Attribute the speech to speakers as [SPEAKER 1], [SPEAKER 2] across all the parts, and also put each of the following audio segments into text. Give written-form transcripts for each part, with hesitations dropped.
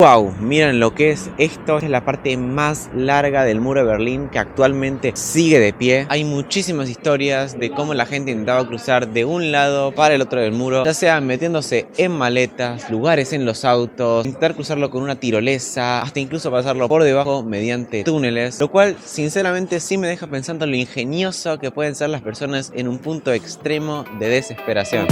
[SPEAKER 1] Wow, miren lo que es esto. Es la parte más larga del muro de Berlín que actualmente sigue de pie. Hay muchísimas historias de cómo la gente intentaba cruzar de un lado para el otro del muro, ya sea metiéndose en maletas, lugares en los autos, intentar cruzarlo con una tirolesa, hasta incluso pasarlo por debajo mediante túneles, lo cual sinceramente sí me deja pensando en lo ingenioso que pueden ser las personas en un punto extremo de desesperación.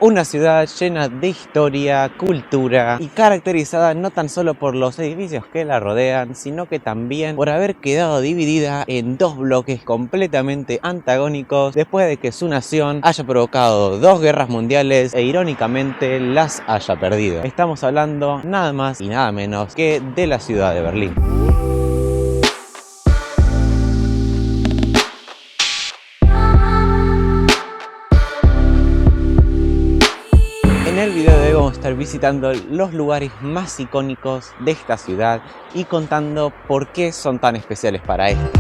[SPEAKER 1] Una ciudad llena de historia, cultura y caracterizada no tan solo por los edificios que la rodean, sino que también por haber quedado dividida en dos bloques completamente antagónicos después de que su nación haya provocado dos guerras mundiales e irónicamente las haya perdido. Estamos hablando nada más y nada menos que de la ciudad de Berlín. En el video de hoy vamos a estar visitando los lugares más icónicos de esta ciudad y contando por qué son tan especiales para esta.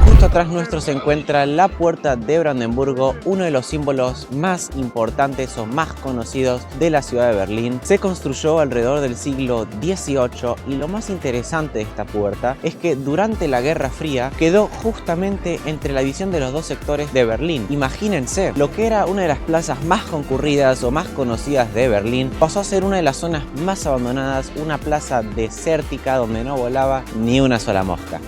[SPEAKER 1] Justo atrás nuestro se encuentra la Puerta de Brandenburgo, uno de los símbolos más importantes o más conocidos de la ciudad de Berlín. Se construyó alrededor del siglo XVIII y lo más interesante de esta puerta es que durante la Guerra Fría quedó justamente entre la división de los dos sectores de Berlín. Imagínense, lo que era una de las plazas más concurridas o más conocidas de Berlín pasó a ser una de las zonas más abandonadas, una plaza desértica donde no volaba ni una sola mosca.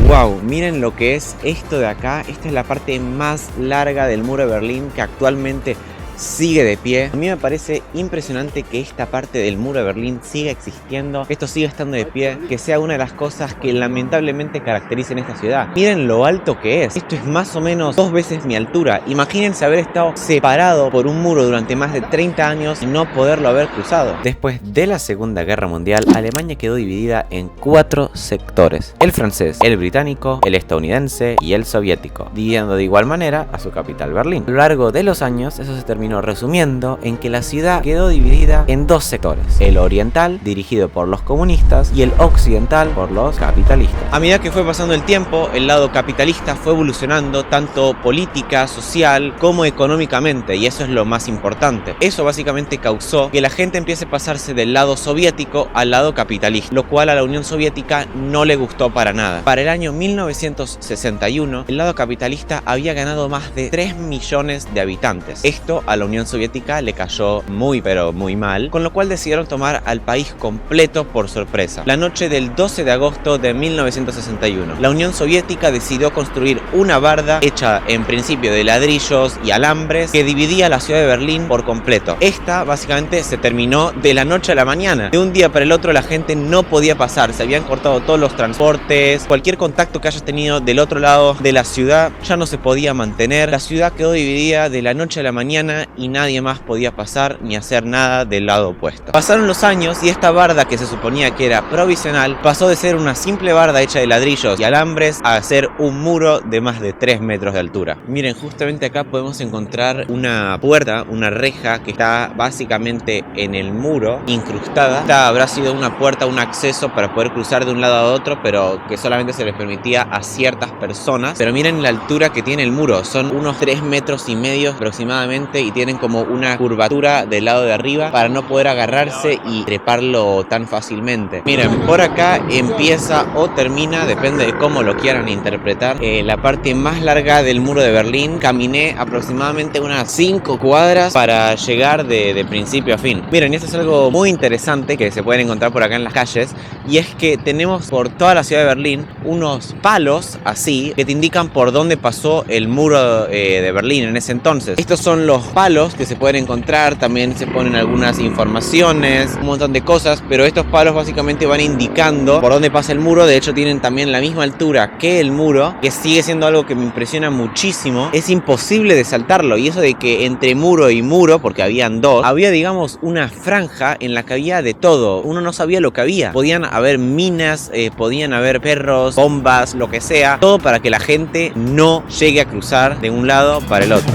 [SPEAKER 1] Wow, miren lo que es esto de acá. Esta es la parte más larga del muro de Berlín que actualmente sigue de pie. A mí me parece impresionante que esta parte del muro de Berlín siga existiendo, que esto siga estando de pie, que sea una de las cosas que lamentablemente caracterizan esta ciudad. Miren lo alto que es. Esto es más o menos 2 veces mi altura. Imagínense haber estado separado por un muro durante más de 30 años y no poderlo haber cruzado. Después de la Segunda Guerra Mundial, Alemania quedó dividida en 4 sectores: el francés, el británico, el estadounidense y el soviético, dividiendo de igual manera a su capital, Berlín. A lo largo de los años, eso se terminó resumiendo en que la ciudad quedó dividida en 2 sectores: el oriental, dirigido por los comunistas, y el occidental por los capitalistas. A medida que fue pasando el tiempo, el lado capitalista fue evolucionando tanto política, social como económicamente, y eso es lo más importante. Eso básicamente causó que la gente empiece a pasarse del lado soviético al lado capitalista, lo cual a la Unión Soviética no le gustó para nada. Para el año 1961, el lado capitalista había ganado más de 3 millones de habitantes. Esto a la Unión Soviética le cayó muy pero muy mal, con lo cual decidieron tomar al país completo por sorpresa. La noche del 12 de agosto de 1961, la Unión Soviética decidió construir una barda hecha en principio de ladrillos y alambres que dividía la ciudad de Berlín por completo. Esta básicamente se terminó de la noche a la mañana. De un día para el otro la gente no podía pasar, se habían cortado todos los transportes, cualquier contacto que hayas tenido del otro lado de la ciudad ya no se podía mantener. La ciudad quedó dividida de la noche a la mañana y nadie más podía pasar ni hacer nada del lado opuesto. Pasaron los años y esta barda, que se suponía que era provisional, pasó de ser una simple barda hecha de ladrillos y alambres a ser un muro de más de 3 metros de altura. Miren, justamente acá podemos encontrar una puerta, una reja que está básicamente en el muro, incrustada. Esta habrá sido una puerta, un acceso para poder cruzar de un lado a otro, pero que solamente se les permitía a ciertas personas. Pero miren la altura que tiene el muro, son unos 3,5 metros aproximadamente, y tienen como una curvatura del lado de arriba para no poder agarrarse y treparlo tan fácilmente. Miren, por acá empieza o termina, depende de cómo lo quieran interpretar, la parte más larga del muro de Berlín. Caminé aproximadamente unas 5 cuadras para llegar de principio a fin. Miren, esto es algo muy interesante que se pueden encontrar por acá en las calles, y es que tenemos por toda la ciudad de Berlín unos palos así que te indican por dónde pasó el muro de Berlín en ese entonces. Estos son los palos palos que se pueden encontrar, también se ponen algunas informaciones, un montón de cosas, pero estos palos básicamente van indicando por dónde pasa el muro. De hecho tienen también la misma altura que el muro, que sigue siendo algo que me impresiona muchísimo. Es imposible de saltarlo, y eso de que entre muro y muro, porque habían dos, había digamos una franja en la que había de todo. Uno no sabía lo que había. Podían haber minas, podían haber perros, bombas, lo que sea, todo para que la gente no llegue a cruzar de un lado para el otro.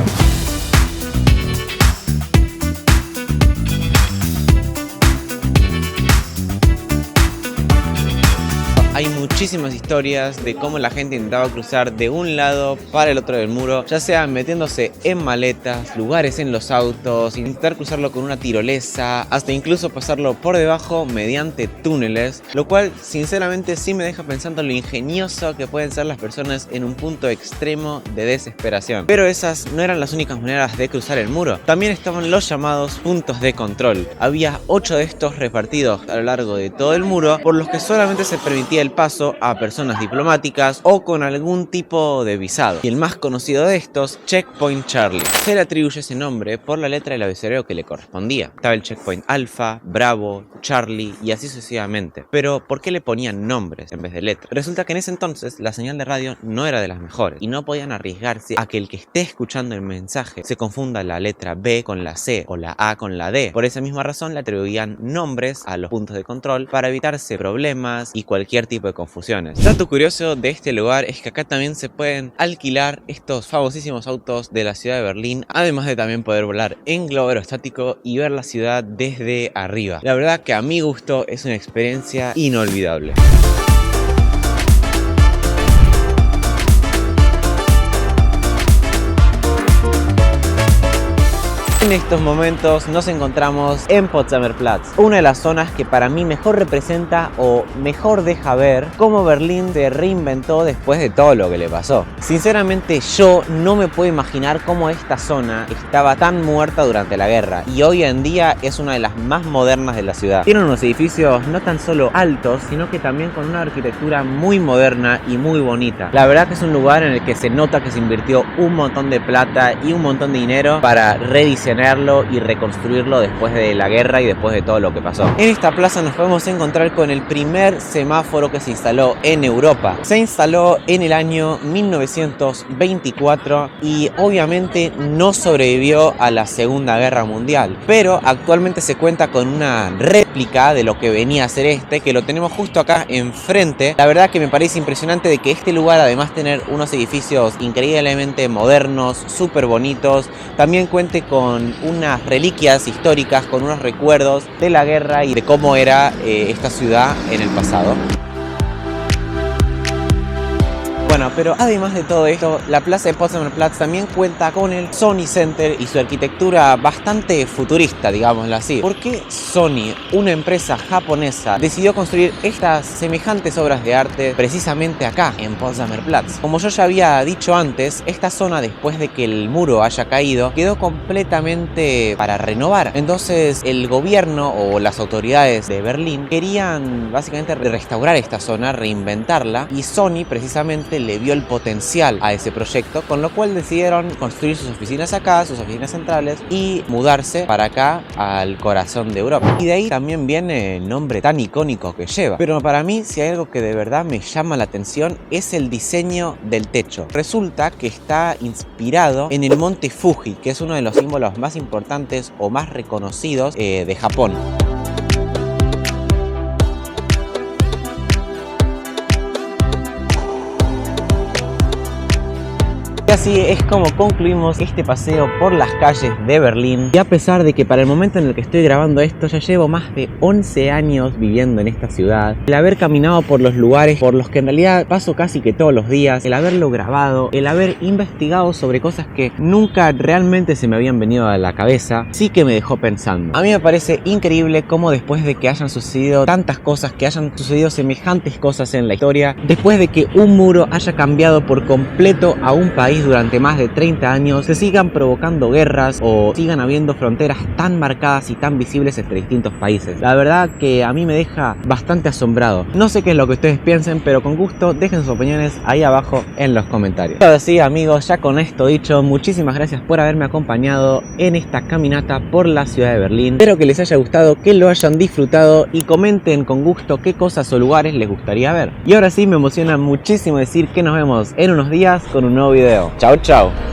[SPEAKER 1] Hay muchísimas historias de cómo la gente intentaba cruzar de un lado para el otro del muro, ya sea metiéndose en maletas, lugares en los autos, intentar cruzarlo con una tirolesa, hasta incluso pasarlo por debajo mediante túneles, lo cual sinceramente sí me deja pensando lo ingenioso que pueden ser las personas en un punto extremo de desesperación. Pero esas no eran las únicas maneras de cruzar el muro. También estaban los llamados puntos de control. Había 8 de estos repartidos a lo largo de todo el muro, por los que solamente se permitía el paso a personas diplomáticas o con algún tipo de visado. Y el más conocido de estos, Checkpoint Charlie. Se le atribuye ese nombre por la letra del abecedario que le correspondía. Estaba el Checkpoint Alpha, Bravo, Charlie y así sucesivamente. Pero ¿por qué le ponían nombres en vez de letras? Resulta que en ese entonces la señal de radio no era de las mejores y no podían arriesgarse a que el que esté escuchando el mensaje se confunda la letra B con la C o la A con la D. Por esa misma razón le atribuían nombres a los puntos de control para evitarse problemas y cualquier tipo de confusiones. Dato curioso de este lugar es que acá también se pueden alquilar estos famosísimos autos de la ciudad de Berlín, además de también poder volar en globo aerostático y ver la ciudad desde arriba. La verdad que a mi gusto es una experiencia inolvidable. En estos momentos nos encontramos en Potsdamer Platz, una de las zonas que para mí mejor representa o mejor deja ver cómo Berlín se reinventó después de todo lo que le pasó. Sinceramente yo no me puedo imaginar cómo esta zona estaba tan muerta durante la guerra y hoy en día es una de las más modernas de la ciudad. Tiene unos edificios no tan solo altos, sino que también con una arquitectura muy moderna y muy bonita. La verdad que es un lugar en el que se nota que se invirtió un montón de plata y un montón de dinero para rediseñarlo y reconstruirlo después de la guerra y después de todo lo que pasó. En esta plaza nos podemos encontrar con el primer semáforo que se instaló en Europa. Se instaló en el año 1924 y obviamente no sobrevivió a la Segunda Guerra Mundial, pero actualmente se cuenta con una réplica de lo que venía a ser este, que lo tenemos justo acá enfrente. La verdad que me parece impresionante de que este lugar, además de tener unos edificios increíblemente modernos, súper bonitos, también cuente con unas reliquias históricas, con unos recuerdos de la guerra y de cómo era esta ciudad en el pasado. Bueno, pero además de todo esto, la plaza de Potsdamer Platz también cuenta con el Sony Center y su arquitectura bastante futurista, digámoslo así. ¿Por qué Sony, una empresa japonesa, decidió construir estas semejantes obras de arte precisamente acá, en Potsdamer Platz? Como yo ya había dicho antes, esta zona, después de que el muro haya caído, quedó completamente para renovar. Entonces el gobierno o las autoridades de Berlín querían básicamente restaurar esta zona, reinventarla, y Sony precisamente le vio el potencial a ese proyecto, con lo cual decidieron construir sus oficinas acá, sus oficinas centrales, y mudarse para acá, al corazón de Europa. Y de ahí también viene el nombre tan icónico que lleva. Pero para mí, si hay algo que de verdad me llama la atención, es el diseño del techo. Resulta que está inspirado en el monte Fuji, que es uno de los símbolos más importantes o más reconocidos de Japón. Y así es como concluimos este paseo por las calles de Berlín. Y a pesar de que para el momento en el que estoy grabando esto ya llevo más de 11 años viviendo en esta ciudad, el haber caminado por los lugares por los que en realidad paso casi que todos los días, el haberlo grabado, el haber investigado sobre cosas que nunca realmente se me habían venido a la cabeza, sí que me dejó pensando. A mí me parece increíble cómo después de que hayan sucedido tantas cosas, que hayan sucedido semejantes cosas en la historia, después de que un muro haya cambiado por completo a un país país durante más de 30 años se sigan provocando guerras o sigan habiendo fronteras tan marcadas y tan visibles entre distintos países. La verdad que a mí me deja bastante asombrado. No sé qué es lo que ustedes piensen, pero con gusto dejen sus opiniones ahí abajo en los comentarios. Ahora sí, amigos, ya con esto dicho, muchísimas gracias por haberme acompañado en esta caminata por la ciudad de Berlín. Espero que les haya gustado, que lo hayan disfrutado y comenten con gusto qué cosas o lugares les gustaría ver. Y ahora sí, me emociona muchísimo decir que nos vemos en unos días con un nuevo video. Chao, chao.